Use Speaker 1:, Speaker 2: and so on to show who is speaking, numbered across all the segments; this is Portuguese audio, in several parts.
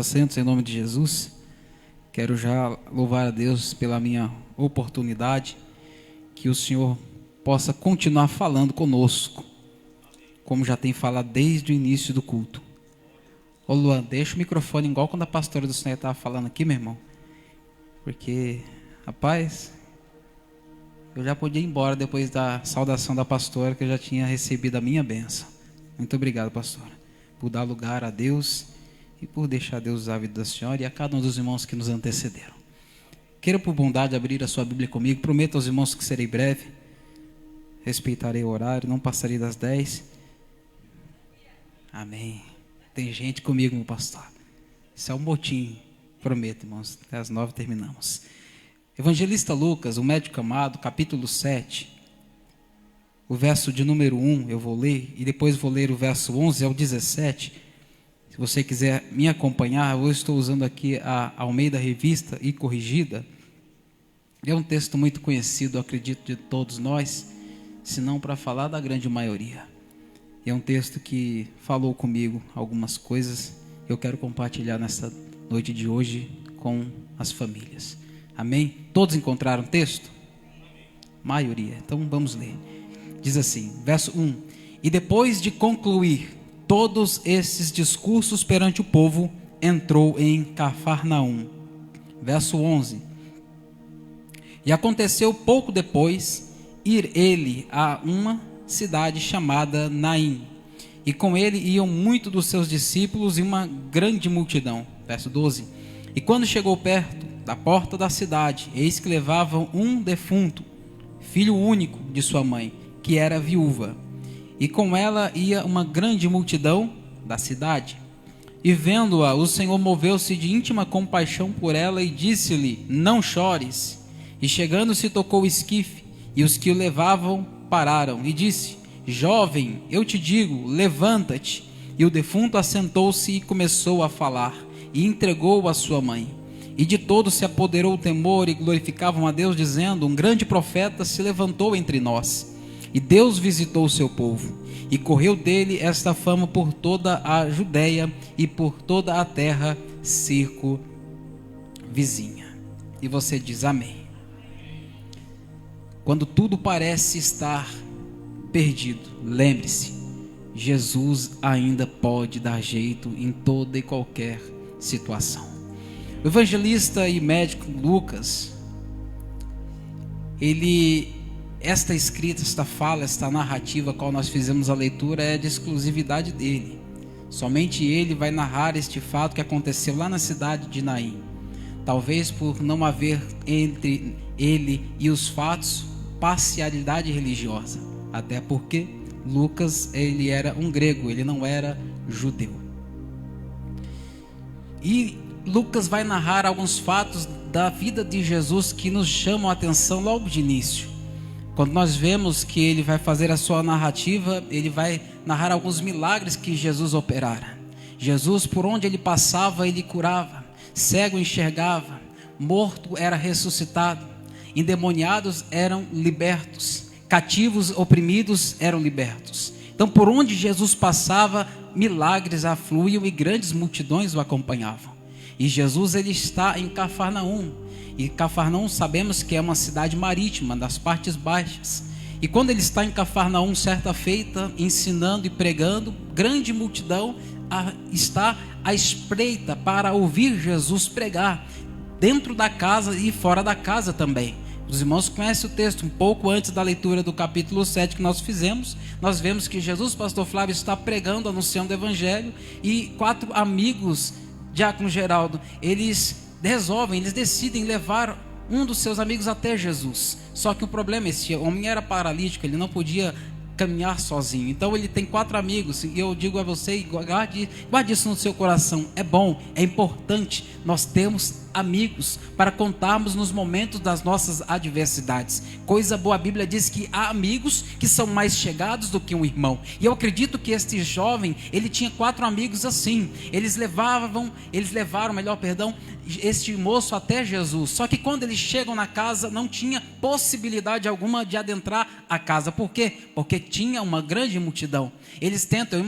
Speaker 1: assentos em nome de Jesus. Quero já louvar a Deus pela minha oportunidade, que o Senhor possa continuar falando conosco, como já tem falado desde o início do culto. Ô Luan, deixa o microfone igual quando a pastora do Senhor estava falando aqui, meu irmão, porque, rapaz, eu já podia ir embora depois da saudação da pastora, que eu já tinha recebido a minha bênção. Muito obrigado, pastora, por dar lugar a Deus e por deixar Deus usar a vida da senhora e a cada um dos irmãos que nos antecederam. Queira por bondade abrir a sua Bíblia comigo. Prometo aos irmãos que serei breve. Respeitarei o horário, não passarei das 10. Amém. Tem gente comigo, meu pastor. Isso é um motim. Prometo, irmãos. Até as 9 terminamos. Evangelista Lucas, o médico amado, capítulo 7. O verso de número 1 eu vou ler. E depois vou ler o verso 11 ao 17. Se você quiser me acompanhar, eu estou usando aqui a Almeida Revista e Corrigida. É um texto muito conhecido, acredito, de todos nós, se não para falar da grande maioria. É um texto que falou comigo algumas coisas, eu quero compartilhar nesta noite de hoje com as famílias. Amém? Todos encontraram o texto? Maioria. Então vamos ler. Diz assim, verso 1. E depois de concluir todos esses discursos perante o povo, entrou em Cafarnaum. Verso 11. E aconteceu pouco depois, ir ele a uma cidade chamada Naim, e com ele iam muitos dos seus discípulos e uma grande multidão. Verso 12. E quando chegou perto da porta da cidade, eis que levavam um defunto, filho único de sua mãe, que era viúva. E com ela ia uma grande multidão da cidade. E vendo-a, o Senhor moveu-se de íntima compaixão por ela e disse-lhe: não chores. E chegando-se tocou o esquife, e os que o levavam pararam. E disse: jovem, eu te digo, levanta-te. E o defunto assentou-se e começou a falar, e entregou-o à sua mãe. E de todos se apoderou o temor, e glorificavam a Deus, dizendo: um grande profeta se levantou entre nós. E Deus visitou o seu povo, e correu dele esta fama por toda a Judéia e por toda a terra circunvizinha. E você diz amém. Quando tudo parece estar perdido, lembre-se, Jesus ainda pode dar jeito em toda e qualquer situação. O evangelista e médico Lucas, esta escrita, esta fala, esta narrativa a qual nós fizemos a leitura é de exclusividade dele. Somente ele vai narrar este fato que aconteceu lá na cidade de Naim. Talvez por não haver entre ele e os fatos parcialidade religiosa. Até porque Lucas, ele era um grego, ele não era judeu. E Lucas vai narrar alguns fatos da vida de Jesus que nos chamam a atenção logo de início. Quando nós vemos que ele vai fazer a sua narrativa, ele vai narrar alguns milagres que Jesus operara. Jesus, por onde ele passava, ele curava. Cego enxergava, morto era ressuscitado, endemoniados eram libertos, cativos oprimidos eram libertos. Então, por onde Jesus passava, milagres afluíam e grandes multidões o acompanhavam. E Jesus, ele está em Cafarnaum. E Cafarnaum sabemos que é uma cidade marítima, das partes baixas. E quando ele está em Cafarnaum, certa feita, ensinando e pregando, grande multidão está à espreita para ouvir Jesus pregar, dentro da casa e fora da casa também. Os irmãos conhecem o texto, um pouco antes da leitura do capítulo 7 que nós fizemos, nós vemos que Jesus, pastor Flávio, está pregando, anunciando o evangelho, e 4 amigos, Diácono Geraldo, eles decidem levar um dos seus amigos até Jesus. Só que o problema, esse homem era paralítico, ele não podia caminhar sozinho. Então ele tem 4 amigos, e eu digo a você, guarde isso no seu coração. É bom, é importante nós termos amigos para contarmos nos momentos das nossas adversidades. Coisa boa, a Bíblia diz que há amigos que são mais chegados do que um irmão. E eu acredito que este jovem, ele tinha 4 amigos assim. Eles levaram, este moço até Jesus. Só que quando eles chegam na casa, não tinha possibilidade alguma de adentrar a casa. Por quê? Porque tinha uma grande multidão. Eles tentam,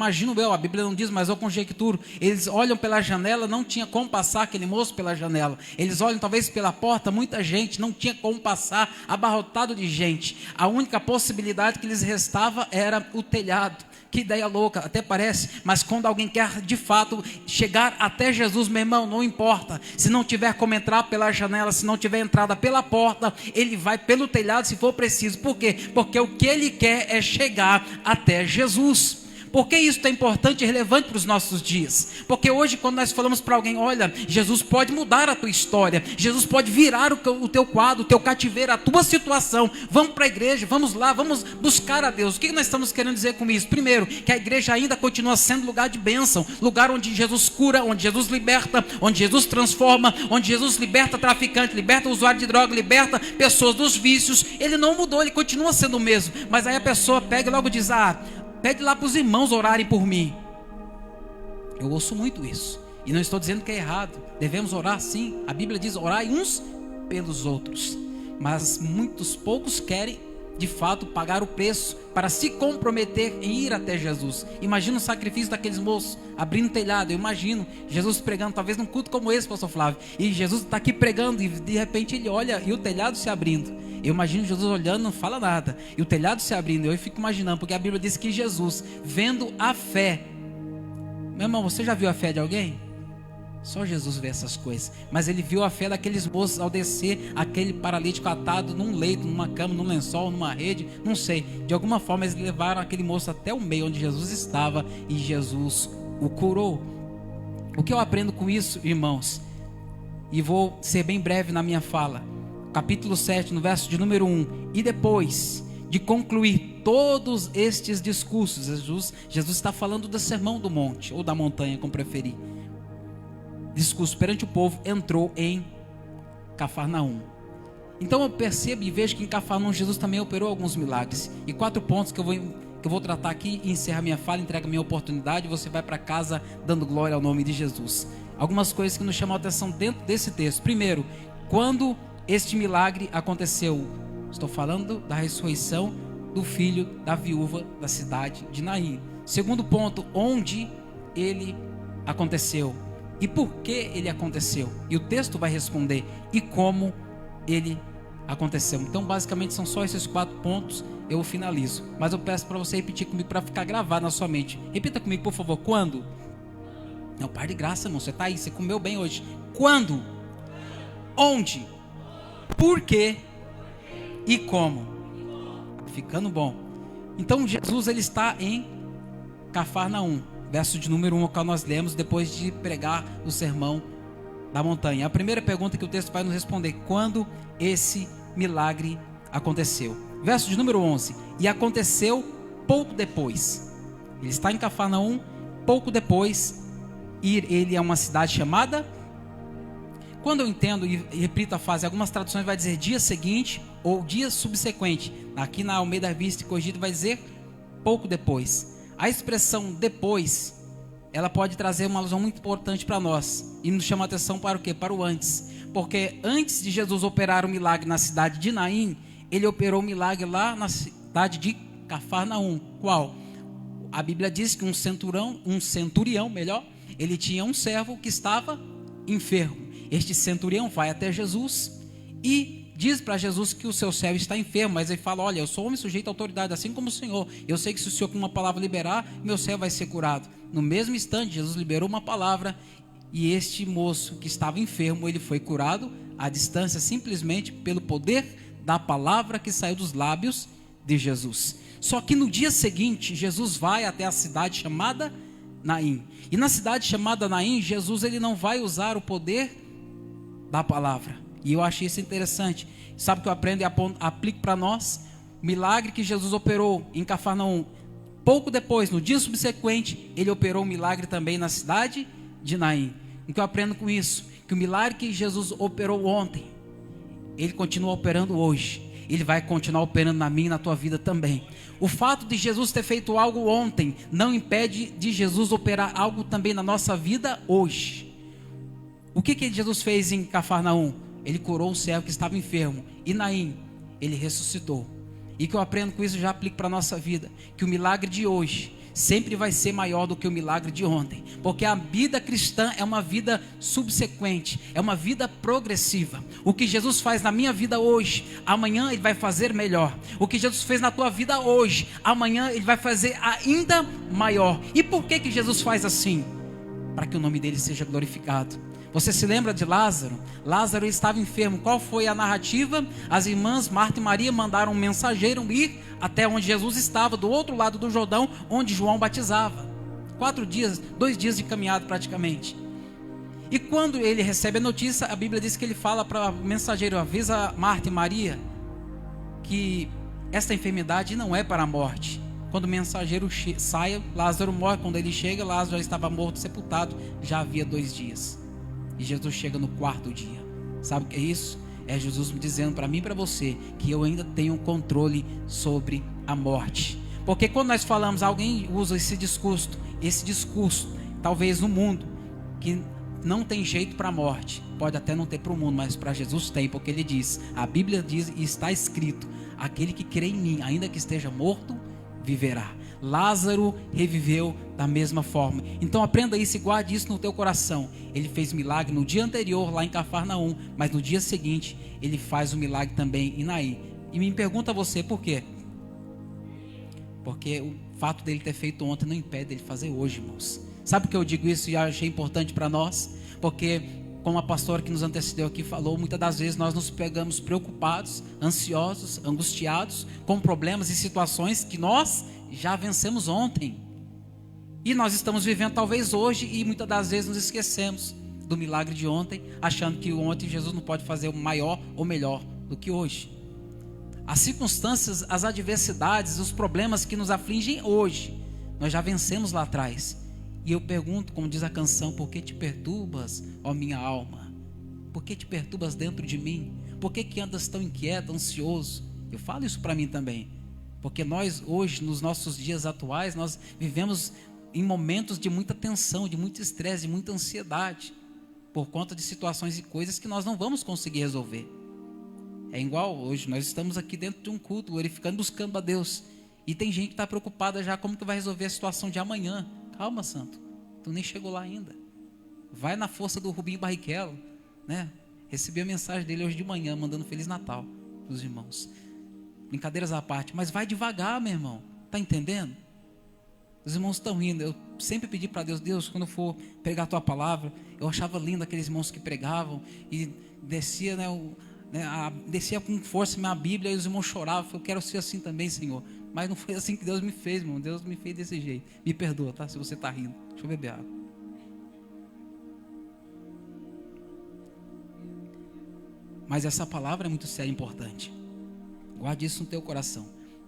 Speaker 1: a Bíblia não diz, mas eu conjecturo. Eles olham pela janela, não tinha como passar aquele moço pela janela. Eles olham talvez pela porta, muita gente, não tinha como passar, abarrotado de gente. A única possibilidade que lhes restava era o telhado. Que ideia louca, até parece, mas quando alguém quer de fato chegar até Jesus, meu irmão, não importa, se não tiver como entrar pela janela, se não tiver entrada pela porta, ele vai pelo telhado se for preciso. Por quê? Porque o que ele quer é chegar até Jesus. Por que isso é importante e relevante para os nossos dias? Porque hoje, quando nós falamos para alguém, olha, Jesus pode mudar a tua história, Jesus pode virar o teu quadro, o teu cativeiro, a tua situação. Vamos para a igreja, vamos lá, vamos buscar a Deus. O que nós estamos querendo dizer com isso? Primeiro, que a igreja ainda continua sendo lugar de bênção, lugar onde Jesus cura, onde Jesus liberta, onde Jesus transforma, onde Jesus liberta traficante, liberta usuário de droga, liberta pessoas dos vícios. Ele não mudou, ele continua sendo o mesmo. Mas aí a pessoa pega e logo diz, pede lá para os irmãos orarem por mim. Eu ouço muito isso. E não estou dizendo que é errado. Devemos orar sim. A Bíblia diz orai uns pelos outros. Mas poucos querem, de fato, pagar o preço para se comprometer em ir até Jesus. Imagina o sacrifício daqueles moços, abrindo o telhado. Eu imagino Jesus pregando, talvez num culto como esse, pastor Flávio. E Jesus está aqui pregando e de repente ele olha e o telhado se abrindo. Eu imagino Jesus olhando, não fala nada, e o telhado se abrindo. Eu fico imaginando, porque a Bíblia diz que Jesus, vendo a fé. Meu irmão, você já viu a fé de alguém? Só Jesus vê essas coisas. Mas ele viu a fé daqueles moços ao descer aquele paralítico atado num leito, numa cama, num lençol, numa rede, não sei. De alguma forma eles levaram aquele moço até o meio onde Jesus estava e Jesus o curou. O que eu aprendo com isso, irmãos? E vou ser bem breve na minha fala. Capítulo 7, no verso de número 1. E depois de concluir todos estes discursos, Jesus está falando do sermão do monte, ou da montanha, como preferir. Discurso perante o povo, entrou em Cafarnaum. Então eu percebo e vejo que em Cafarnaum Jesus também operou alguns milagres. E 4 pontos que eu vou tratar aqui, e encerra minha fala, entrega minha oportunidade, você vai para casa dando glória ao nome de Jesus. Algumas coisas que nos chamam a atenção dentro desse texto. Primeiro, quando este milagre aconteceu, estou falando da ressurreição do filho da viúva da cidade de Naim. Segundo ponto, onde ele aconteceu e por que ele aconteceu. E o texto vai responder, e como ele aconteceu. Então basicamente são só esses 4 pontos, eu finalizo. Mas eu peço para você repetir comigo, para ficar gravado na sua mente. Repita comigo, por favor, quando? Não, par de graça, irmão, você está aí, você comeu bem hoje. Quando? Onde? Por quê? E como? Ficando bom. Então Jesus, ele está em Cafarnaum, verso de número 1, o qual nós lemos depois de pregar o sermão da montanha. A primeira pergunta que o texto vai nos responder: quando esse milagre aconteceu? Verso de número 11. E aconteceu pouco depois. Ele está em Cafarnaum, pouco depois, ele é uma cidade chamada... Quando eu entendo e repito a frase, algumas traduções vai dizer dia seguinte ou dia subsequente. Aqui na Almeida Revista e Corrigida vai dizer pouco depois. A expressão depois, ela pode trazer uma alusão muito importante para nós. E nos chama a atenção para o quê? Para o antes. Porque antes de Jesus operar o milagre na cidade de Naim, ele operou o milagre lá na cidade de Cafarnaum. Qual? A Bíblia diz que um centurião, ele tinha um servo que estava enfermo. Este centurião vai até Jesus e diz para Jesus que o seu servo está enfermo, mas ele fala: olha, eu sou homem sujeito à autoridade, assim como o Senhor. Eu sei que se o Senhor com uma palavra liberar, meu servo vai ser curado. No mesmo instante, Jesus liberou uma palavra e este moço que estava enfermo, ele foi curado à distância, simplesmente pelo poder da palavra que saiu dos lábios de Jesus. Só que no dia seguinte, Jesus vai até a cidade chamada Naim. E na cidade chamada Naim, Jesus, ele não vai usar o poder da palavra. E eu achei isso interessante. Sabe o que eu aprendo e aplico para nós? O milagre que Jesus operou em Cafarnaum, pouco depois, no dia subsequente, ele operou um milagre também na cidade de Naim. O que eu aprendo com isso? que o milagre que Jesus operou ontem, Ele continua operando hoje. Ele vai continuar operando na minha e na tua vida também. O fato de Jesus ter feito algo ontem não impede de Jesus operar algo também na nossa vida hoje. O que Jesus fez em Cafarnaum? Ele curou um servo que estava enfermo. E Naim, ele ressuscitou. E que eu aprendo com isso, já aplico para a nossa vida, que o milagre de hoje sempre vai ser maior do que o milagre de ontem, porque a vida cristã é uma vida subsequente, é uma vida progressiva. O que Jesus faz na minha vida hoje, amanhã Ele vai fazer melhor. O que Jesus fez na tua vida hoje, amanhã Ele vai fazer ainda maior. E por que Jesus faz assim? Para que o nome dele seja glorificado. Você se lembra de Lázaro? Lázaro estava enfermo. Qual foi a narrativa? As irmãs Marta e Maria mandaram um mensageiro ir até onde Jesus estava, do outro lado do Jordão, onde João batizava. 2 dias de caminhada praticamente. E quando ele recebe a notícia, a Bíblia diz que ele fala para o mensageiro: avisa Marta e Maria que esta enfermidade não é para a morte. Quando o mensageiro sai, Lázaro morre. Quando ele chega, Lázaro já estava morto, sepultado, já havia 2 dias. E Jesus chega no 4º dia. Sabe o que é isso? É Jesus me dizendo para mim e para você que eu ainda tenho controle sobre a morte. Porque quando nós falamos, alguém usa esse discurso, talvez no mundo, que não tem jeito para a morte. Pode até não ter para o mundo, mas para Jesus tem, porque Ele diz, a Bíblia diz e está escrito: aquele que crê em mim, ainda que esteja morto, viverá. Lázaro reviveu da mesma forma. Então aprenda isso e guarde isso no teu coração. Ele fez milagre no dia anterior lá em Cafarnaum, mas no dia seguinte ele faz o milagre também em Naim. E me pergunta você, por quê? Porque o fato dele ter feito ontem não impede ele fazer hoje, irmãos. Sabe por que eu digo isso e achei importante para nós? Porque, como a pastora que nos antecedeu aqui falou, muitas das vezes nós nos pegamos preocupados, ansiosos, angustiados, com problemas e situações que nós já vencemos ontem. E nós estamos vivendo talvez hoje e muitas das vezes nos esquecemos do milagre de ontem, achando que ontem Jesus não pode fazer o maior ou melhor do que hoje. As circunstâncias, as adversidades, os problemas que nos afligem hoje, nós já vencemos lá atrás. E eu pergunto, como diz a canção: por que te perturbas, ó minha alma? Por que te perturbas dentro de mim? Por que andas tão inquieto, ansioso? Eu falo isso para mim também. Porque nós hoje, nos nossos dias atuais, nós vivemos em momentos de muita tensão, de muito estresse, de muita ansiedade, por conta de situações e coisas que nós não vamos conseguir resolver. É igual hoje, nós estamos aqui dentro de um culto, glorificando, buscando a Deus. E tem gente que está preocupada já como que vai resolver a situação de amanhã. Calma, santo, tu nem chegou lá ainda. Vai na força do Rubinho Barrichello, né? Recebi a mensagem dele hoje de manhã, mandando Feliz Natal para os irmãos. Brincadeiras à parte, mas vai devagar, meu irmão. Está entendendo? Os irmãos estão rindo. Eu sempre pedi para Deus, quando eu for pregar a tua palavra, eu achava lindo aqueles irmãos que pregavam e descia, descia com força minha Bíblia e os irmãos choravam. Eu quero ser assim também, Senhor. Mas não foi assim que Deus me fez, irmão. Deus me fez desse jeito. Me perdoa, tá? Se você está rindo. Deixa eu beber água. Mas essa palavra é muito séria e importante. Guarde isso no teu coração.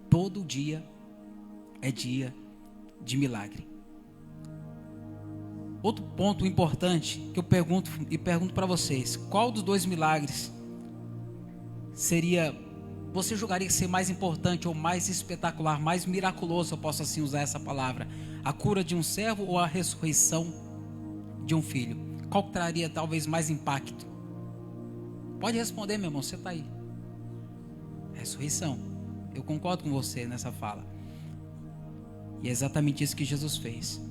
Speaker 1: Todo dia é dia de milagre. Outro ponto importante que eu pergunto para vocês: qual dos 2 milagres você julgaria ser mais importante ou mais espetacular, mais miraculoso, eu posso assim usar essa palavra? A cura de um servo ou a ressurreição de um filho? Qual traria talvez mais impacto? Pode responder, meu irmão, você está aí. Ressurreição. Eu concordo com você nessa fala. E é exatamente isso que Jesus fez.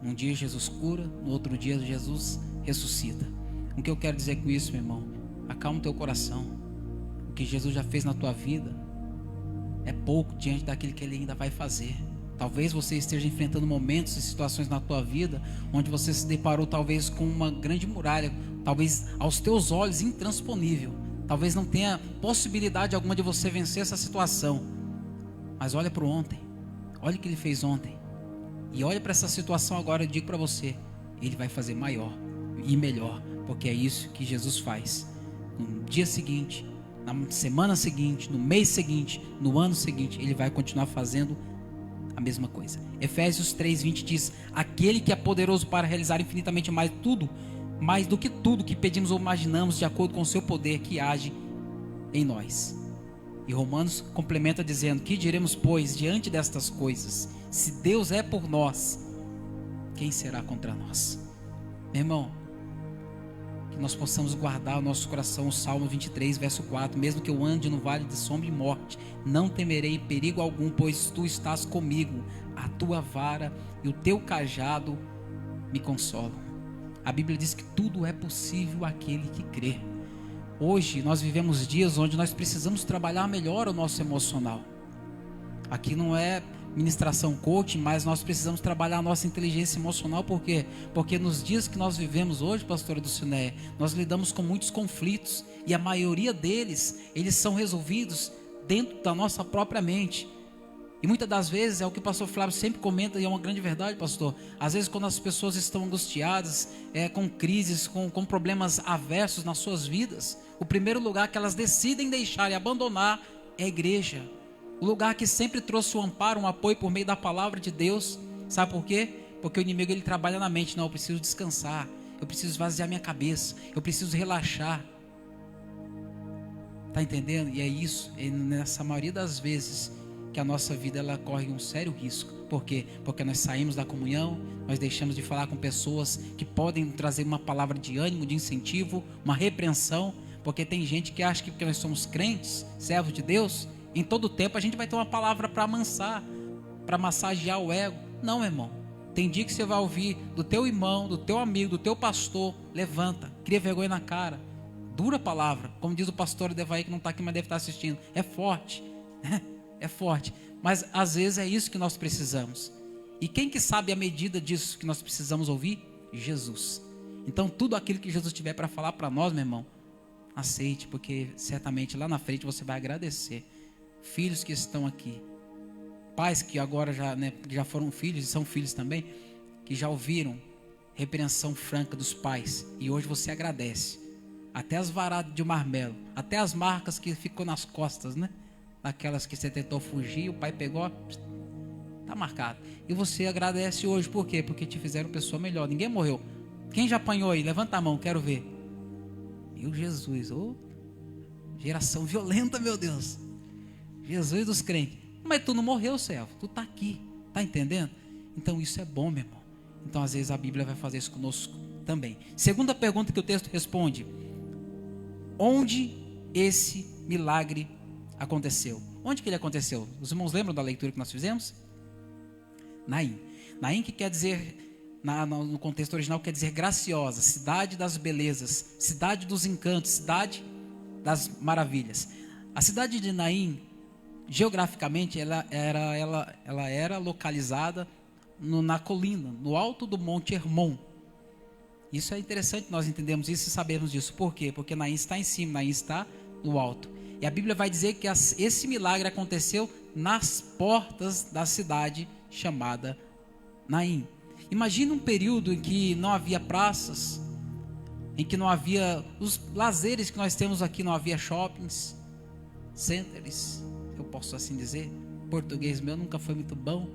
Speaker 1: Um dia Jesus cura, no outro dia Jesus ressuscita. O que eu quero dizer com isso, meu irmão? Acalma o teu coração. O que Jesus já fez na tua vida é pouco diante daquilo que Ele ainda vai fazer. Talvez você esteja enfrentando momentos e situações na tua vida onde você se deparou talvez com uma grande muralha, talvez aos teus olhos intransponível. Talvez não tenha possibilidade alguma de você vencer essa situação. Mas olha para o ontem. Olha o que Ele fez ontem. E olha para essa situação agora. Eu digo para você: Ele vai fazer maior e melhor. Porque é isso que Jesus faz. No dia seguinte, na semana seguinte, no mês seguinte, no ano seguinte, Ele vai continuar fazendo a mesma coisa. Efésios 3:20 diz: aquele que é poderoso para realizar infinitamente mais tudo mais do que tudo que pedimos ou imaginamos, de acordo com o seu poder que age em nós. E Romanos complementa dizendo: que diremos, pois, diante destas coisas? Se Deus é por nós, quem será contra nós? Meu irmão, que nós possamos guardar o nosso coração o Salmo 23, verso 4: mesmo que eu ande no vale de sombra e morte, não temerei perigo algum, pois tu estás comigo, a tua vara e o teu cajado me consolam. A Bíblia diz que tudo é possível àquele que crê. Hoje nós vivemos dias onde nós precisamos trabalhar melhor o nosso emocional. Aqui não é ministração coaching, mas nós precisamos trabalhar a nossa inteligência emocional. Por quê? Porque nos dias que nós vivemos hoje, pastora Dulcineia, nós lidamos com muitos conflitos, e a maioria deles, eles são resolvidos dentro da nossa própria mente. E muitas das vezes, é o que o pastor Flávio sempre comenta, e é uma grande verdade, pastor. Às vezes quando as pessoas estão angustiadas, com crises, com problemas adversos nas suas vidas, o primeiro lugar que elas decidem deixar e abandonar é a igreja. O lugar que sempre trouxe o amparo, um apoio por meio da palavra de Deus. Sabe por quê? Porque o inimigo, ele trabalha na mente. Não, eu preciso descansar, eu preciso esvaziar minha cabeça, eu preciso relaxar. Está entendendo? E é isso, nessa maioria das vezes, que a nossa vida ela corre um sério risco. Por quê? Porque nós saímos da comunhão, nós deixamos de falar com pessoas que podem trazer uma palavra de ânimo, de incentivo, uma repreensão. Porque tem gente que acha que porque nós somos crentes, servos de Deus, em todo tempo a gente vai ter uma palavra para amansar, para massagear o ego. Não, meu irmão. Tem dia que você vai ouvir do teu irmão, do teu amigo, do teu pastor: levanta, cria vergonha na cara. Dura palavra, como diz o pastor Devaí, que não está aqui, mas deve estar assistindo. É forte, né? É forte, mas às vezes é isso que nós precisamos. E quem que sabe a medida disso que nós precisamos ouvir? Jesus. Então tudo aquilo que Jesus tiver para falar para nós, meu irmão, aceite, porque certamente lá na frente você vai agradecer. Filhos que estão aqui, pais que agora já foram filhos e são filhos também, que já ouviram repreensão franca dos pais, e hoje você agradece. Até as varadas de marmelo, até as marcas que ficou nas costas, né? Aquelas que você tentou fugir, o pai pegou, está marcado. E você agradece hoje, por quê? Porque te fizeram pessoa melhor. Ninguém morreu. Quem já apanhou aí? Levanta a mão, quero ver. Meu Jesus, geração violenta, meu Deus. Jesus dos crentes. Mas tu não morreu, servo, tu está aqui, está entendendo? Então isso é bom, meu irmão. Então às vezes a Bíblia vai fazer isso conosco também. Segunda pergunta que o texto responde: onde esse milagre aconteceu? Onde que ele aconteceu? Os irmãos lembram da leitura que nós fizemos? Naim. Naim, que quer dizer, no contexto original, quer dizer graciosa, cidade das belezas, cidade dos encantos, cidade das maravilhas. A cidade de Naim, geograficamente, ela era localizada na colina, no alto do Monte Hermon. Isso é interessante nós entendemos isso e sabemos disso. Por quê? Porque Naim está em cima, Naim está no alto. E a Bíblia vai dizer que esse milagre aconteceu nas portas da cidade chamada Naim. Imagina um período em que não havia praças, em que não havia os lazeres que nós temos aqui, não havia shoppings, centers, eu posso assim dizer. Português meu nunca foi muito bom.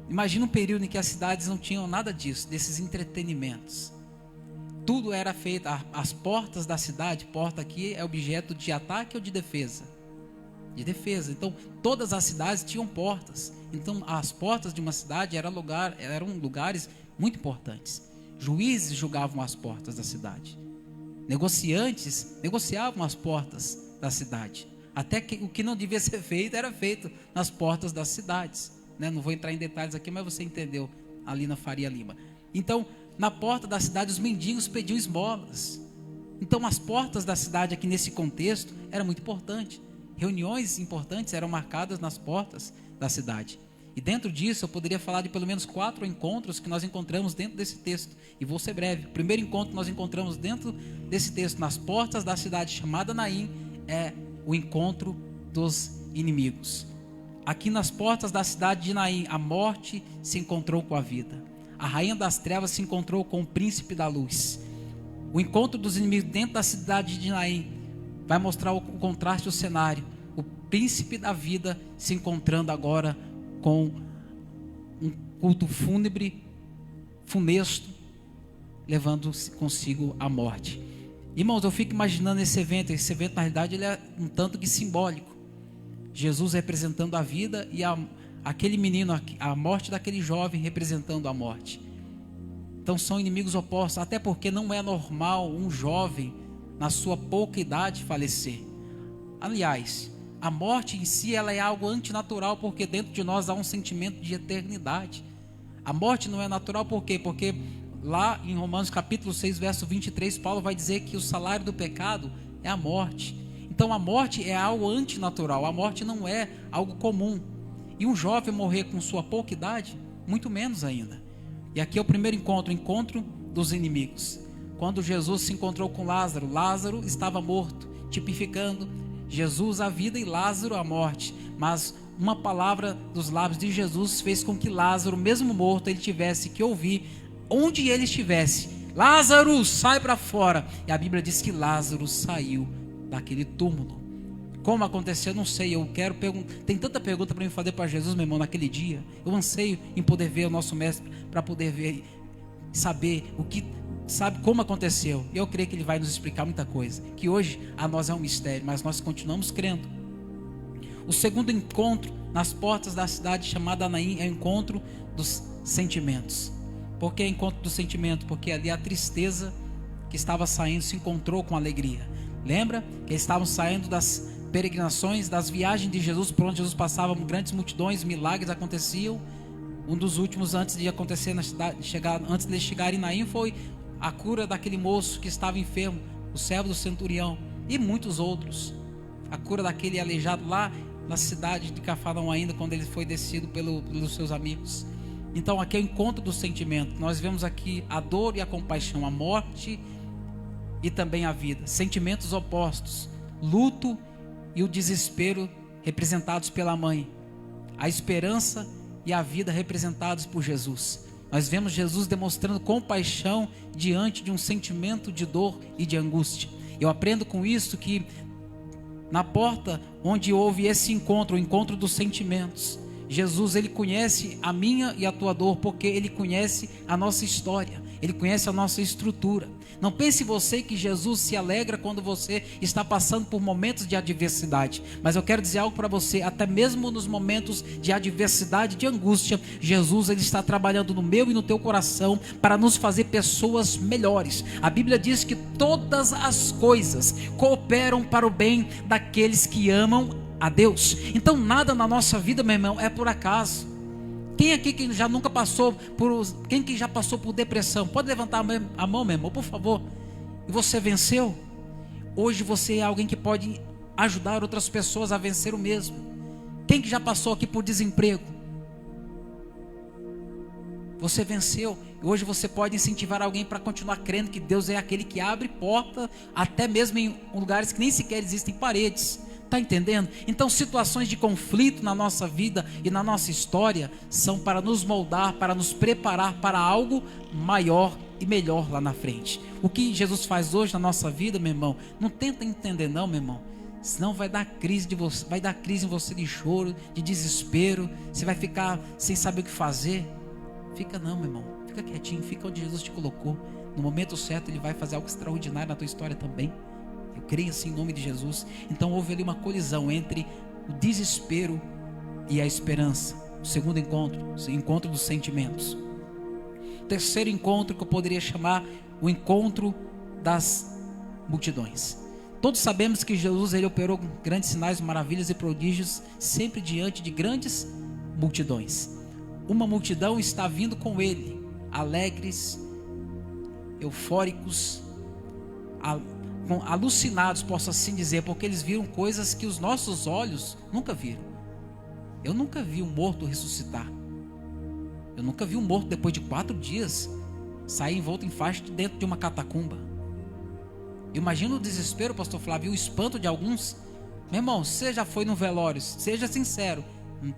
Speaker 1: Imagina um período em que as cidades não tinham nada disso, desses entretenimentos. Tudo era feito, as portas da cidade, porta aqui é objeto de ataque ou de defesa? De defesa. Então, todas as cidades tinham portas. Então, as portas de uma cidade eram lugares muito importantes. Juízes julgavam as portas da cidade. Negociantes negociavam as portas da cidade. Até que o que não devia ser feito era feito nas portas das cidades. Não vou entrar em detalhes aqui, mas você entendeu, ali na Faria Lima. Então, na porta da cidade, os mendigos pediam esmolas. Então, as portas da cidade aqui nesse contexto era muito importante. Reuniões importantes eram marcadas nas portas da cidade. E dentro disso, eu poderia falar de pelo menos 4 encontros que nós encontramos dentro desse texto. E vou ser breve. O primeiro encontro que nós encontramos dentro desse texto, nas portas da cidade chamada Naim, é o encontro dos inimigos. Aqui nas portas da cidade de Naim, a morte se encontrou com a vida. A rainha das trevas se encontrou com o príncipe da luz. O encontro dos inimigos dentro da cidade de Naim vai mostrar o contraste do cenário. O príncipe da vida se encontrando agora com um culto fúnebre, funesto, levando consigo a morte. Irmãos, eu fico imaginando esse evento na realidade ele é um tanto que simbólico. Jesus representando a vida e aquele menino, a morte daquele jovem representando a morte. Então são inimigos opostos, até porque não é normal um jovem na sua pouca idade falecer. Aliás, a morte em si ela é algo antinatural, porque dentro de nós há um sentimento de eternidade. A morte não é natural por quê? Porque lá em Romanos capítulo 6, verso 23, Paulo vai dizer que o salário do pecado é a morte. Então a morte é algo antinatural, a morte não é algo comum. E um jovem morrer com sua pouca idade, muito menos ainda. E aqui é o primeiro encontro, o encontro dos inimigos. Quando Jesus se encontrou com Lázaro, Lázaro estava morto, tipificando Jesus a vida e Lázaro a morte. Mas uma palavra dos lábios de Jesus fez com que Lázaro, mesmo morto, ele tivesse que ouvir onde ele estivesse: Lázaro, sai para fora. E a Bíblia diz que Lázaro saiu daquele túmulo. Como aconteceu, não sei. Eu quero perguntar. Tem tanta pergunta para me fazer para Jesus, meu irmão, naquele dia. Eu anseio em poder ver o nosso mestre, para poder ver, saber o que, sabe como aconteceu. Eu creio que ele vai nos explicar muita coisa, que hoje a nós é um mistério, mas nós continuamos crendo. O segundo encontro nas portas da cidade chamada Naim é o encontro dos sentimentos. Por que encontro do sentimento? Porque ali a tristeza que estava saindo se encontrou com alegria. Lembra que eles estavam saindo das peregrinações, das viagens de Jesus, por onde Jesus passava, grandes multidões, milagres aconteciam. Um dos últimos antes de acontecer na cidade, antes de chegarem em Naim, foi a cura daquele moço que estava enfermo, o servo do centurião, e muitos outros. A cura daquele aleijado lá na cidade de Cafarnaum ainda, quando ele foi descido pelos seus amigos. Então aqui é o encontro do sentimento. Nós vemos aqui a dor e a compaixão, a morte e também a vida. Sentimentos opostos, luto e o desespero representados pela mãe, a esperança e a vida representados por Jesus. Nós vemos Jesus demonstrando compaixão diante de um sentimento de dor e de angústia. Eu aprendo com isso que na porta onde houve esse encontro, o encontro dos sentimentos, Jesus, ele conhece a minha e a tua dor, porque ele conhece a nossa história, ele conhece a nossa estrutura. Não pense você que Jesus se alegra quando você está passando por momentos de adversidade, mas eu quero dizer algo para você: até mesmo nos momentos de adversidade, de angústia, Jesus, ele está trabalhando no meu e no teu coração para nos fazer pessoas melhores. A Bíblia diz que todas as coisas cooperam para o bem daqueles que amam a Deus. Então nada na nossa vida, meu irmão, é por acaso. Quem aqui que já nunca passou por... Quem que já passou por depressão? Pode levantar a mão, meu irmão, por favor. E você venceu? Hoje você é alguém que pode ajudar outras pessoas a vencer o mesmo. Quem que já passou aqui por desemprego? Você venceu. E hoje você pode incentivar alguém para continuar crendo que Deus é aquele que abre porta, até mesmo em lugares que nem sequer existem paredes. Está entendendo? Então situações de conflito na nossa vida e na nossa história são para nos moldar, para nos preparar para algo maior e melhor lá na frente. O que Jesus faz hoje na nossa vida, meu irmão, não tenta entender não, meu irmão, senão vai dar crise em você de choro, de desespero, você vai ficar sem saber o que fazer. Fica não, meu irmão, fica quietinho, fica onde Jesus te colocou. No momento certo ele vai fazer algo extraordinário na tua história também. Eu creio assim em nome de Jesus. Então houve ali uma colisão entre o desespero e a esperança. O segundo encontro, o encontro dos sentimentos. O terceiro encontro que eu poderia chamar o encontro das multidões. Todos sabemos que Jesus, ele operou grandes sinais, maravilhas e prodígios sempre diante de grandes multidões. Uma multidão está vindo com ele, alegres, eufóricos, alucinados, posso assim dizer, porque eles viram coisas que os nossos olhos nunca viram. Eu nunca vi um morto ressuscitar. Eu nunca vi um morto depois de 4 dias sair envolto em faixa dentro de uma catacumba. Imagina o desespero, pastor Flávio, o espanto de alguns. Meu irmão, você já foi no velório, seja sincero,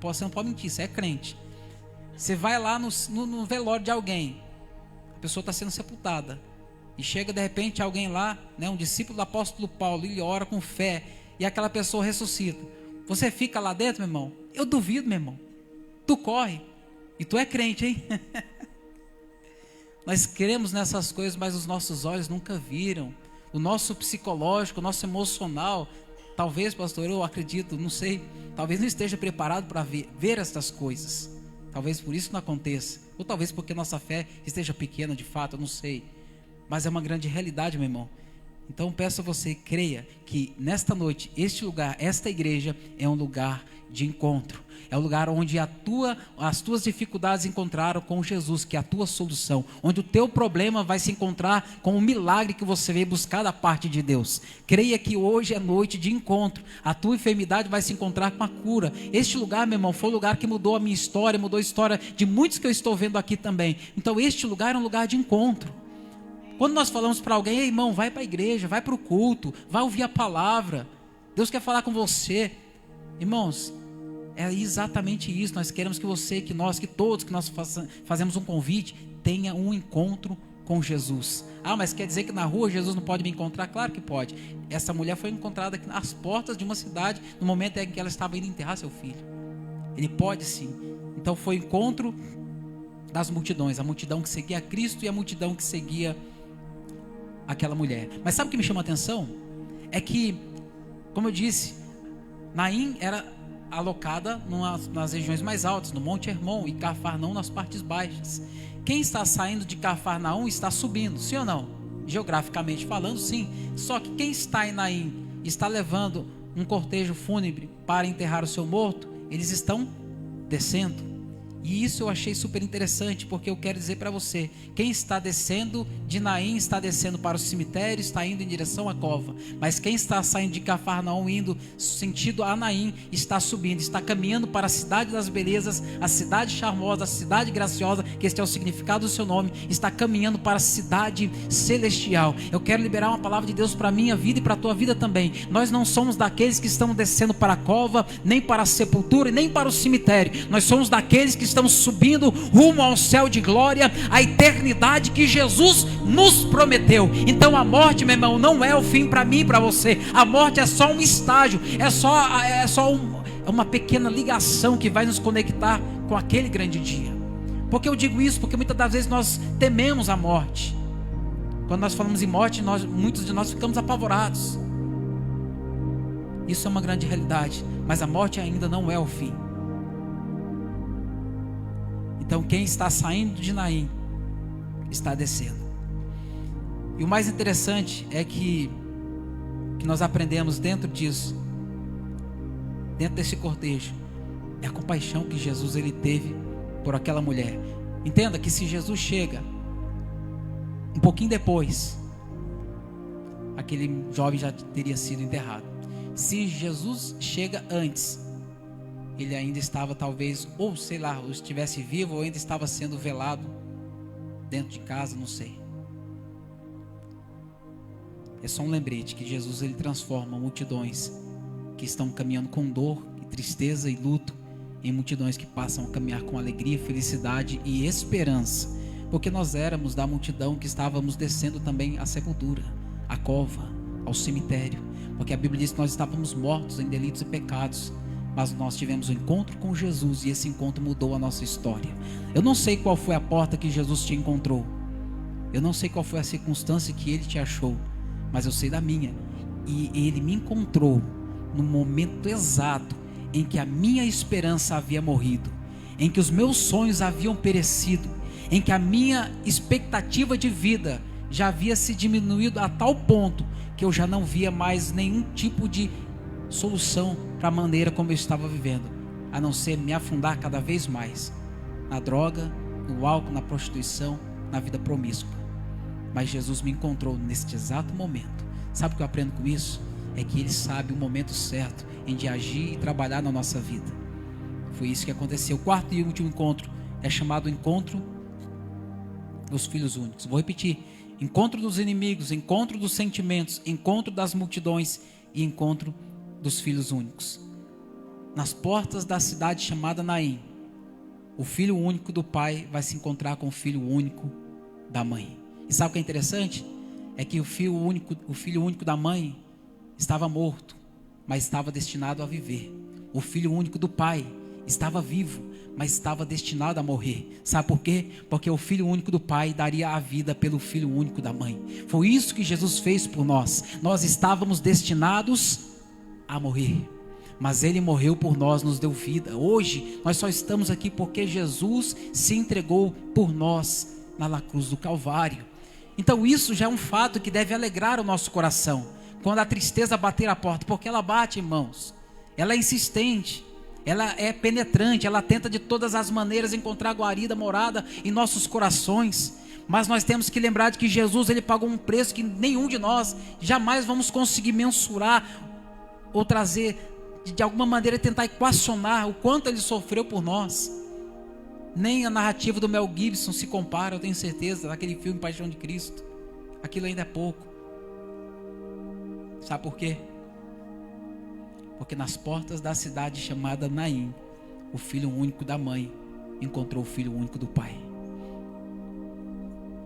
Speaker 1: você não pode mentir, você é crente. Você vai lá no velório de alguém, a pessoa está sendo sepultada, e chega de repente alguém lá, né, um discípulo do apóstolo Paulo, ele ora com fé, e aquela pessoa ressuscita. Você fica lá dentro, meu irmão? Eu duvido, meu irmão. Tu corre, e tu é crente, hein? Nós cremos nessas coisas, mas os nossos olhos nunca viram. O nosso psicológico, o nosso emocional, talvez, pastor, eu acredito, não sei, talvez não esteja preparado para ver estas coisas. Talvez por isso não aconteça. Ou talvez porque nossa fé esteja pequena de fato, eu não sei. Mas é uma grande realidade, meu irmão. Então peço a você, creia que nesta noite, este lugar, esta igreja é um lugar de encontro. É o lugar onde as tuas dificuldades encontraram com Jesus, que é a tua solução. Onde o teu problema vai se encontrar com o milagre que você veio buscar da parte de Deus. Creia que hoje é noite de encontro. A tua enfermidade vai se encontrar com a cura. Este lugar, meu irmão, foi o lugar que mudou a minha história, mudou a história de muitos que eu estou vendo aqui também. Então este lugar é um lugar de encontro. Quando nós falamos para alguém, ei, irmão, vai para a igreja, vai para o culto, vai ouvir a palavra, Deus quer falar com você. Irmãos, é exatamente isso. Nós queremos que você, que todos que nós fazemos um convite, tenha um encontro com Jesus. Ah, mas quer dizer que na rua Jesus não pode me encontrar? Claro que pode. Essa mulher foi encontrada aqui nas portas de uma cidade, no momento em que ela estava indo enterrar seu filho. Ele pode sim. Então foi o encontro das multidões, a multidão que seguia a Cristo e a multidão que seguia aquela mulher. Mas sabe o que me chama a atenção? É que, como eu disse, Naim era alocada nas regiões mais altas, no Monte Hermon, e Cafarnaum nas partes baixas. Quem está saindo de Cafarnaum está subindo, sim ou não? Geograficamente falando, sim. Só que quem está em Naim está levando um cortejo fúnebre para enterrar o seu morto, eles estão descendo. E isso eu achei super interessante, porque eu quero dizer para você, quem está descendo de Naim está descendo para o cemitério, está indo em direção à cova. Mas quem está saindo de Cafarnaum, indo sentido a Naim, está subindo, está caminhando para a cidade das belezas, a cidade charmosa, a cidade graciosa, que este é o significado do seu nome, está caminhando para a cidade celestial. Eu quero liberar uma palavra de Deus para a minha vida e para a tua vida também. Nós não somos daqueles que estão descendo para a cova, nem para a sepultura, nem para o cemitério. Nós somos daqueles que estamos subindo rumo ao céu de glória, a eternidade que Jesus nos prometeu. Então a morte, meu irmão, não é o fim para mim e para você. A morte é só um estágio, é só uma pequena ligação que vai nos conectar com aquele grande dia. Por que eu digo isso? Porque muitas das vezes nós tememos a morte. Quando nós falamos em morte, muitos de nós ficamos apavorados. Isso é uma grande realidade, mas a morte ainda não é o fim. Então quem está saindo de Naim está descendo. E o mais interessante é que nós aprendemos dentro disso, dentro desse cortejo, é a compaixão que Jesus ele teve por aquela mulher. Entenda que se Jesus chega um pouquinho depois, aquele jovem já teria sido enterrado. Se Jesus chega antes, ele ainda estava talvez, ou sei lá, ou estivesse vivo, ou ainda estava sendo velado dentro de casa, não sei. É só um lembrete que Jesus ele transforma multidões que estão caminhando com dor, e tristeza e luto, em multidões que passam a caminhar com alegria, felicidade e esperança. Porque nós éramos da multidão que estávamos descendo também à sepultura, à cova, ao cemitério. Porque a Bíblia diz que nós estávamos mortos em delitos e pecados, mas nós tivemos um encontro com Jesus e esse encontro mudou a nossa história. Eu não sei qual foi a porta que Jesus te encontrou, eu não sei qual foi a circunstância que Ele te achou, mas eu sei da minha. E Ele me encontrou no momento exato em que a minha esperança havia morrido, em que os meus sonhos haviam perecido, em que a minha expectativa de vida já havia se diminuído a tal ponto que eu já não via mais nenhum tipo de solução para a maneira como eu estava vivendo, a não ser me afundar cada vez mais na droga, no álcool, na prostituição, na vida promíscua. Mas Jesus me encontrou neste exato momento. Sabe o que eu aprendo com isso? É que Ele sabe o momento certo em de agir e trabalhar na nossa vida. Foi isso que aconteceu. O quarto e último encontro é chamado encontro dos filhos únicos. Vou repetir: encontro dos inimigos, encontro dos sentimentos, encontro das multidões e encontro dos filhos únicos. Nas portas da cidade chamada Naim, o filho único do pai vai se encontrar com o filho único da mãe. E sabe o que é interessante? É que o filho único da mãe estava morto, mas estava destinado a viver. O filho único do pai estava vivo, mas estava destinado a morrer. Sabe por quê? Porque o filho único do Pai daria a vida pelo filho único da mãe. Foi isso que Jesus fez por nós. Nós estávamos destinados a morrer, mas Ele morreu por nós, nos deu vida. Hoje nós só estamos aqui porque Jesus se entregou por nós na cruz do Calvário. Então isso já é um fato que deve alegrar o nosso coração quando a tristeza bater a porta, porque ela bate, irmãos. Ela é insistente, ela é penetrante, ela tenta de todas as maneiras encontrar guarida, morada em nossos corações. Mas nós temos que lembrar de que Jesus, Ele pagou um preço que nenhum de nós jamais vamos conseguir mensurar ou trazer, de alguma maneira tentar equacionar o quanto Ele sofreu por nós. Nem a narrativa do Mel Gibson se compara, eu tenho certeza, daquele filme Paixão de Cristo. Aquilo ainda é pouco. Sabe por quê? Porque nas portas da cidade chamada Naim, o filho único da mãe encontrou o filho único do pai.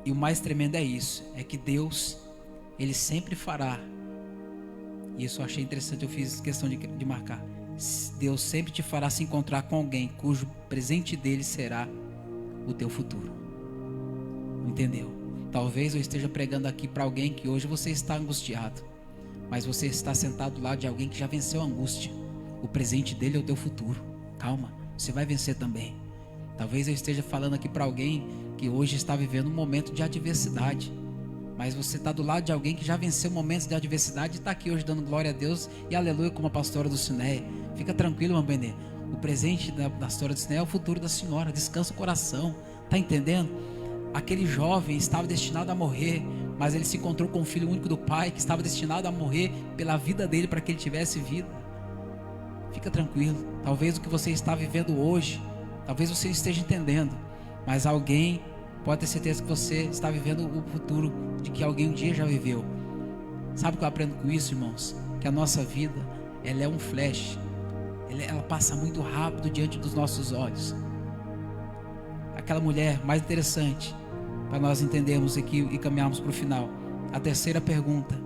Speaker 1: E o mais tremendo é isso, é que Deus, Ele sempre fará. E isso eu achei interessante, eu fiz questão de marcar. Deus sempre te fará se encontrar com alguém cujo presente dele será o teu futuro. Entendeu? Talvez eu esteja pregando aqui para alguém que hoje você está angustiado, mas você está sentado do lado de alguém que já venceu a angústia. O presente dele é o teu futuro. Calma, você vai vencer também. Talvez eu esteja falando aqui para alguém que hoje está vivendo um momento de adversidade, mas você está do lado de alguém que já venceu momentos de adversidade e está aqui hoje dando glória a Deus e aleluia como a pastora do Cineia. Fica tranquilo, irmão Benê. O presente da história do Cineia é o futuro da senhora. Descansa o coração. Está entendendo? Aquele jovem estava destinado a morrer, mas ele se encontrou com o filho único do pai, que estava destinado a morrer pela vida dele, para que ele tivesse vida. Fica tranquilo. Talvez o que você está vivendo hoje, talvez você esteja entendendo, mas alguém pode ter certeza que você está vivendo o futuro de que alguém um dia já viveu. Sabe o que eu aprendo com isso, irmãos? Que a nossa vida, ela é um flash. Ela passa muito rápido diante dos nossos olhos. Aquela mulher, mais interessante, para nós entendermos aqui e caminharmos para o final. A terceira pergunta.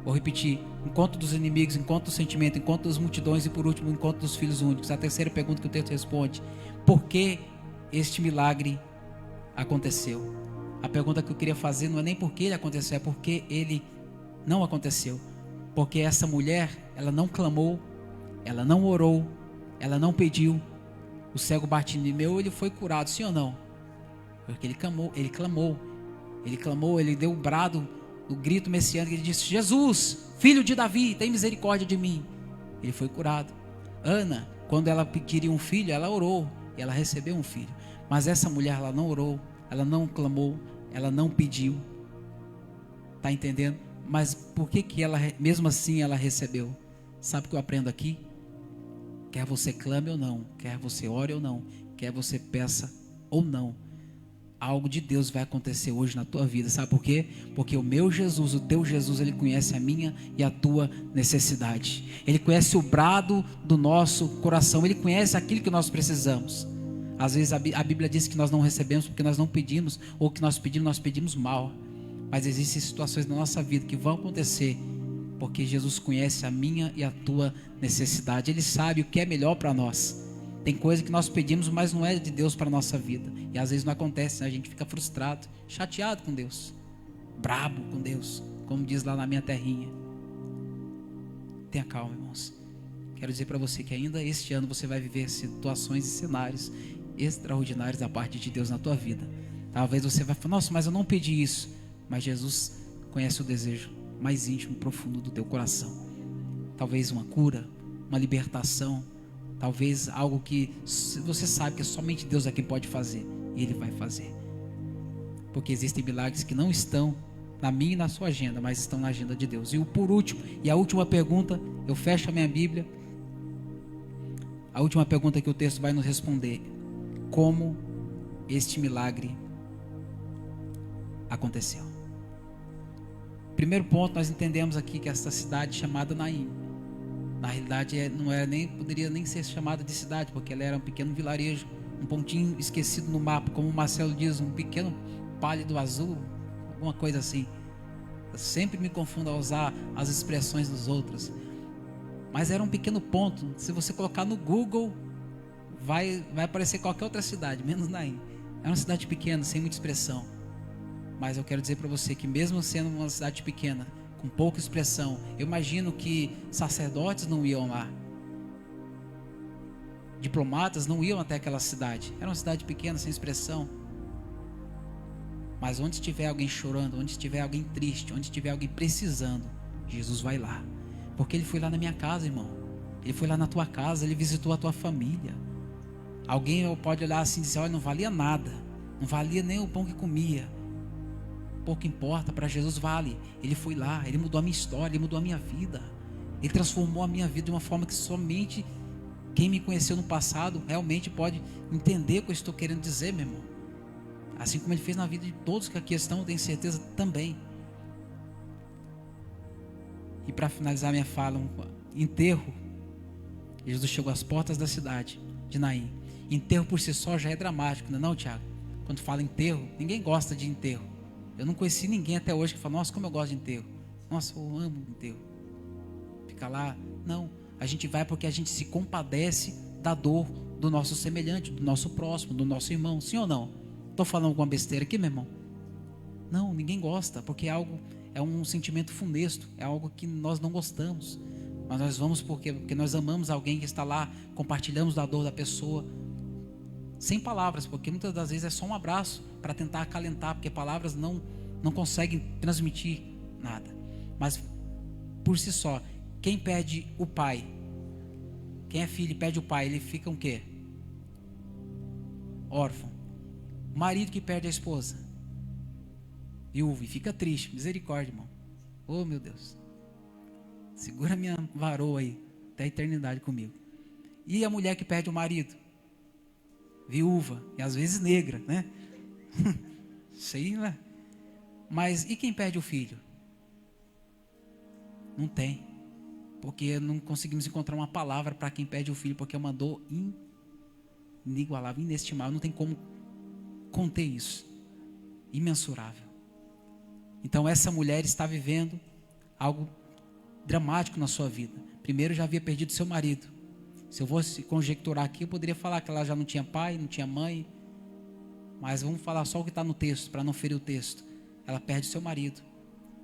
Speaker 1: Vou repetir. Encontro dos inimigos, encontro do sentimento, encontro das multidões e por último, encontro dos filhos únicos. A terceira pergunta que o texto responde: por que este milagre aconteceu? A pergunta que eu queria fazer não é nem por que ele aconteceu, é porque ele não aconteceu. Porque essa mulher, ela não clamou, ela não orou, ela não pediu. O cego Bartimeu, ele foi curado, sim ou não? Porque ele clamou, ele deu o brado, o grito messiânico, ele disse: Jesus, filho de Davi, tem misericórdia de mim. Ele foi curado. Ana, quando ela queria um filho, ela orou e ela recebeu um filho. Mas essa mulher, ela não orou, ela não clamou, ela não pediu. Está entendendo? Mas por que ela, mesmo assim, ela recebeu? Sabe o que eu aprendo aqui? Quer você clame ou não, quer você ore ou não, quer você peça ou não, algo de Deus vai acontecer hoje na tua vida. Sabe por quê? Porque o meu Jesus, o teu Jesus, Ele conhece a minha e a tua necessidade. Ele conhece o brado do nosso coração, Ele conhece aquilo que nós precisamos. Às vezes a Bíblia diz que nós não recebemos porque nós não pedimos, ou que nós pedimos mal. Mas existem situações na nossa vida que vão acontecer porque Jesus conhece a minha e a tua necessidade. Ele sabe o que é melhor para nós. Tem coisa que nós pedimos, mas não é de Deus para a nossa vida. E às vezes não acontece, né? A gente fica frustrado, chateado com Deus, brabo com Deus, como diz lá na minha terrinha. Tenha calma, irmãos. Quero dizer para você que ainda este ano você vai viver situações e cenários extraordinários da parte de Deus na tua vida. Talvez você vai falar: nossa, mas eu não pedi isso. Mas Jesus conhece o desejo mais íntimo, profundo do teu coração. Talvez uma cura, uma libertação, talvez algo que você sabe que somente Deus é quem pode fazer, e Ele vai fazer. Porque existem milagres que não estão na minha e na sua agenda, mas estão na agenda de Deus. E por último, e a última pergunta, eu fecho a minha Bíblia. A última pergunta que o texto vai nos responder: como este milagre aconteceu? Primeiro ponto, nós entendemos aqui que essa cidade chamada Naim, na realidade não era poderia nem ser chamada de cidade, porque ela era um pequeno vilarejo, um pontinho esquecido no mapa, como o Marcelo diz, um pequeno pálido azul, alguma coisa assim. Eu sempre me confundo a usar as expressões dos outros. Mas era um pequeno ponto. Se você colocar no Google, vai aparecer qualquer outra cidade, menos Naim. É uma cidade pequena, sem muita expressão. Mas eu quero dizer para você que mesmo sendo uma cidade pequena, com pouca expressão, eu imagino que sacerdotes não iam lá. Diplomatas não iam até aquela cidade. Era uma cidade pequena, sem expressão. Mas onde estiver alguém chorando, onde estiver alguém triste, onde estiver alguém precisando, Jesus vai lá. Porque Ele foi lá na minha casa, irmão. Ele foi lá na tua casa, Ele visitou a tua família. Alguém pode olhar assim e dizer, olha, não valia nada. Não valia nem o pão que comia. Pouco importa, para Jesus vale. Ele foi lá, Ele mudou a minha história, Ele mudou a minha vida. Ele transformou a minha vida de uma forma que somente quem me conheceu no passado realmente pode entender o que eu estou querendo dizer, meu irmão. Assim como Ele fez na vida de todos que aqui estão, eu tenho certeza também. E para finalizar minha fala, enterro. Jesus chegou às portas da cidade de Naim. Enterro por si só já é dramático, não é, Tiago? Quando fala enterro, ninguém gosta de enterro. Eu não conheci ninguém até hoje que fala, nossa, como eu gosto de enterro. Nossa, eu amo enterro. Fica lá. Não, a gente vai porque a gente se compadece da dor do nosso semelhante, do nosso próximo, do nosso irmão. Sim ou não? Estou falando alguma besteira aqui, meu irmão? Não, ninguém gosta, porque é um sentimento funesto, é algo que nós não gostamos. Mas nós vamos porque nós amamos alguém que está lá, compartilhamos da dor da pessoa, sem palavras, porque muitas das vezes é só um abraço para tentar acalentar, porque palavras não conseguem transmitir nada. Mas por si só, quem perde o pai, quem é filho e perde o pai, ele fica o quê? Órfão. O marido que perde a esposa, viúvo, e fica triste. Misericórdia, irmão. Oh, meu Deus. Segura minha varoa aí, até a eternidade comigo. E a mulher que perde o marido, viúva, e às vezes negra, né? Sei, né? Mas e quem perde o filho? Não tem. Porque não conseguimos encontrar uma palavra para quem perde o filho, porque é uma dor inigualável, inestimável. Não tem como conter isso. Imensurável. Então essa mulher está vivendo algo dramático na sua vida. Primeiro, já havia perdido seu marido. Se eu fosse conjecturar aqui, eu poderia falar que ela já não tinha pai, não tinha mãe. Mas vamos falar só o que está no texto, para não ferir o texto. Ela perde seu marido.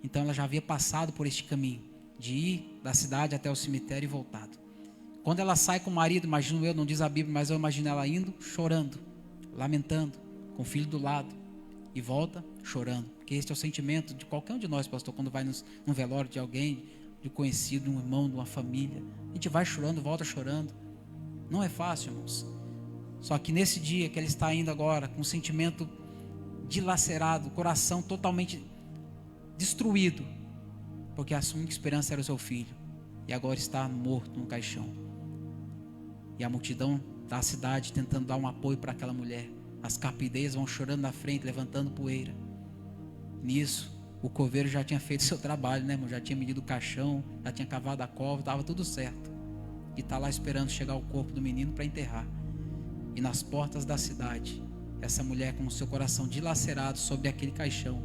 Speaker 1: Então ela já havia passado por este caminho, de ir da cidade até o cemitério e voltado. Quando ela sai com o marido, imagino eu, não diz a Bíblia, mas eu imagino ela indo, chorando, lamentando, com o filho do lado. E volta chorando. Porque este é o sentimento de qualquer um de nós, pastor, quando vai num velório de alguém, de conhecido, de um irmão, de uma família. A gente vai chorando, volta chorando. Não é fácil, irmãos. Só que nesse dia que ela está indo agora, com o sentimento dilacerado, o coração totalmente destruído, porque a sua única esperança era o seu filho, e agora está morto no caixão. E a multidão da cidade tentando dar um apoio para aquela mulher. As capideias vão chorando na frente, levantando poeira. Nisso, o coveiro já tinha feito seu trabalho, né, irmão? Já tinha medido o caixão, já tinha cavado a cova, estava tudo certo. E está lá esperando chegar o corpo do menino para enterrar. E nas portas da cidade, essa mulher com o seu coração dilacerado sobre aquele caixão,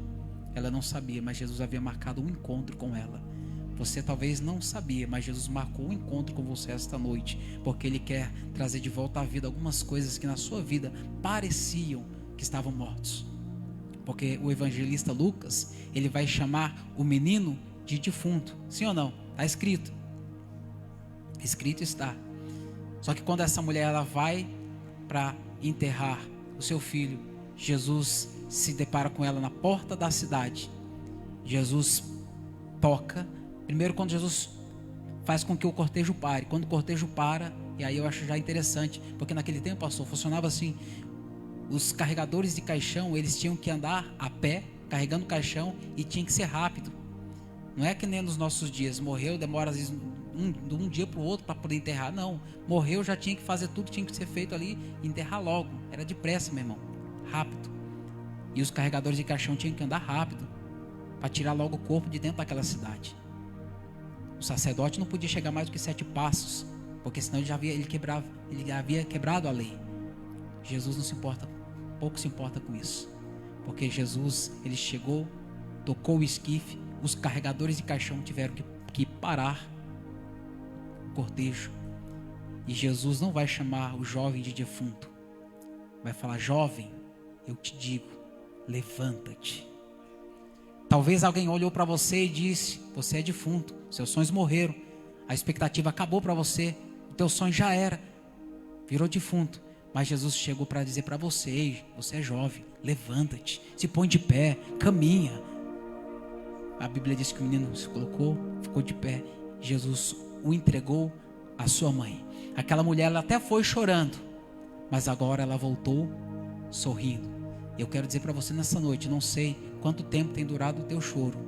Speaker 1: ela não sabia, mas Jesus havia marcado um encontro com ela. Você talvez não sabia, mas Jesus marcou um encontro com você esta noite, porque Ele quer trazer de volta à vida algumas coisas que na sua vida pareciam que estavam mortos. Porque o evangelista Lucas, ele vai chamar o menino de defunto. Sim ou não? Está escrito. Escrito está. Só que quando essa mulher ela vai para enterrar o seu filho, Jesus se depara com ela na porta da cidade. Jesus toca. Primeiro, quando Jesus faz com que o cortejo pare. Quando o cortejo para, e aí eu acho já interessante, porque naquele tempo, pastor, funcionava assim. Os carregadores de caixão, eles tinham que andar a pé, carregando o caixão, e tinha que ser rápido. Não é que nem nos nossos dias, morreu, demora às vezes de um dia para o outro para poder enterrar. Não, morreu, já tinha que fazer tudo que tinha que ser feito ali e enterrar logo. Era depressa, meu irmão, rápido. E os carregadores de caixão tinham que andar rápido para tirar logo o corpo de dentro daquela cidade. O sacerdote não podia chegar mais do que 7 passos, porque senão ele havia quebrado a lei. Jesus não se importa, pouco se importa com isso, porque Jesus, ele chegou, tocou o esquife, os carregadores de caixão tiveram que parar, o cortejo. E Jesus não vai chamar o jovem de defunto. Vai falar: jovem, eu te digo, levanta-te. Talvez alguém olhou para você e disse: você é defunto, seus sonhos morreram, a expectativa acabou para você, o teu sonho já era, virou defunto. Mas Jesus chegou para dizer para você: ei, você é jovem, levanta-te, se põe de pé, caminha. A Bíblia diz que o menino se colocou, ficou de pé. Jesus o entregou à sua mãe. Aquela mulher, ela até foi chorando, mas agora ela voltou sorrindo. Eu quero dizer para você nessa noite, não sei quanto tempo tem durado o teu choro,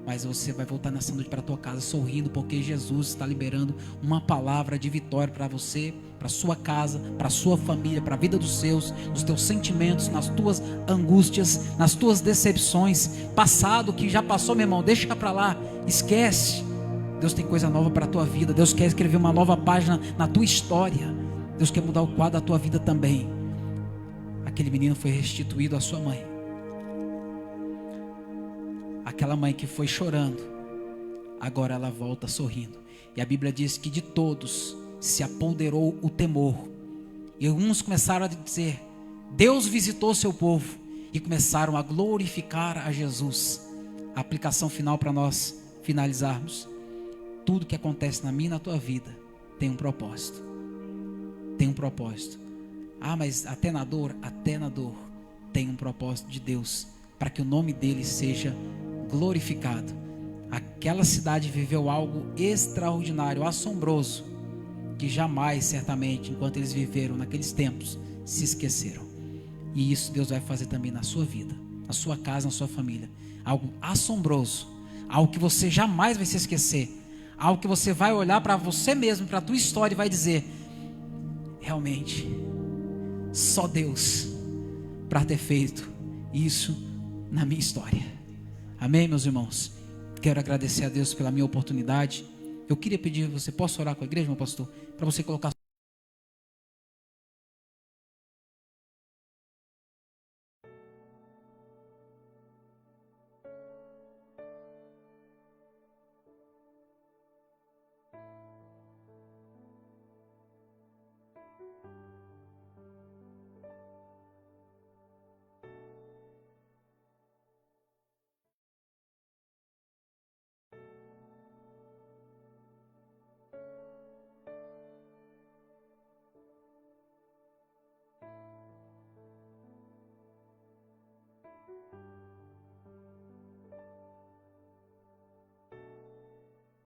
Speaker 1: mas você vai voltar nessa noite para a tua casa sorrindo, porque Jesus está liberando uma palavra de vitória para você, para a sua casa, para a sua família, para a vida dos seus, nos teus sentimentos, nas tuas angústias, nas tuas decepções. Passado que já passou, meu irmão, deixa para lá, esquece. Deus tem coisa nova para a tua vida. Deus quer escrever uma nova página na tua história. Deus quer mudar o quadro da tua vida também. Aquele menino foi restituído à sua mãe. Aquela mãe que foi chorando, agora ela volta sorrindo. E a Bíblia diz que de todos se apoderou o temor. E alguns começaram a dizer: Deus visitou seu povo. E começaram a glorificar a Jesus. A aplicação final para nós finalizarmos: tudo que acontece na minha e na tua vida tem um propósito. Tem um propósito. Ah, mas até na dor tem um propósito de Deus, para que o nome dele seja glorificado. Aquela cidade viveu algo extraordinário, assombroso, que jamais, certamente, enquanto eles viveram naqueles tempos, se esqueceram. E isso Deus vai fazer também na sua vida, na sua casa, na sua família. Algo assombroso, algo que você jamais vai se esquecer, algo que você vai olhar para você mesmo, para a tua história, e vai dizer: realmente, só Deus para ter feito isso na minha história. Amém, meus irmãos? Quero agradecer a Deus pela minha oportunidade. Eu queria pedir, você posso orar com a igreja, meu pastor? Para você colocar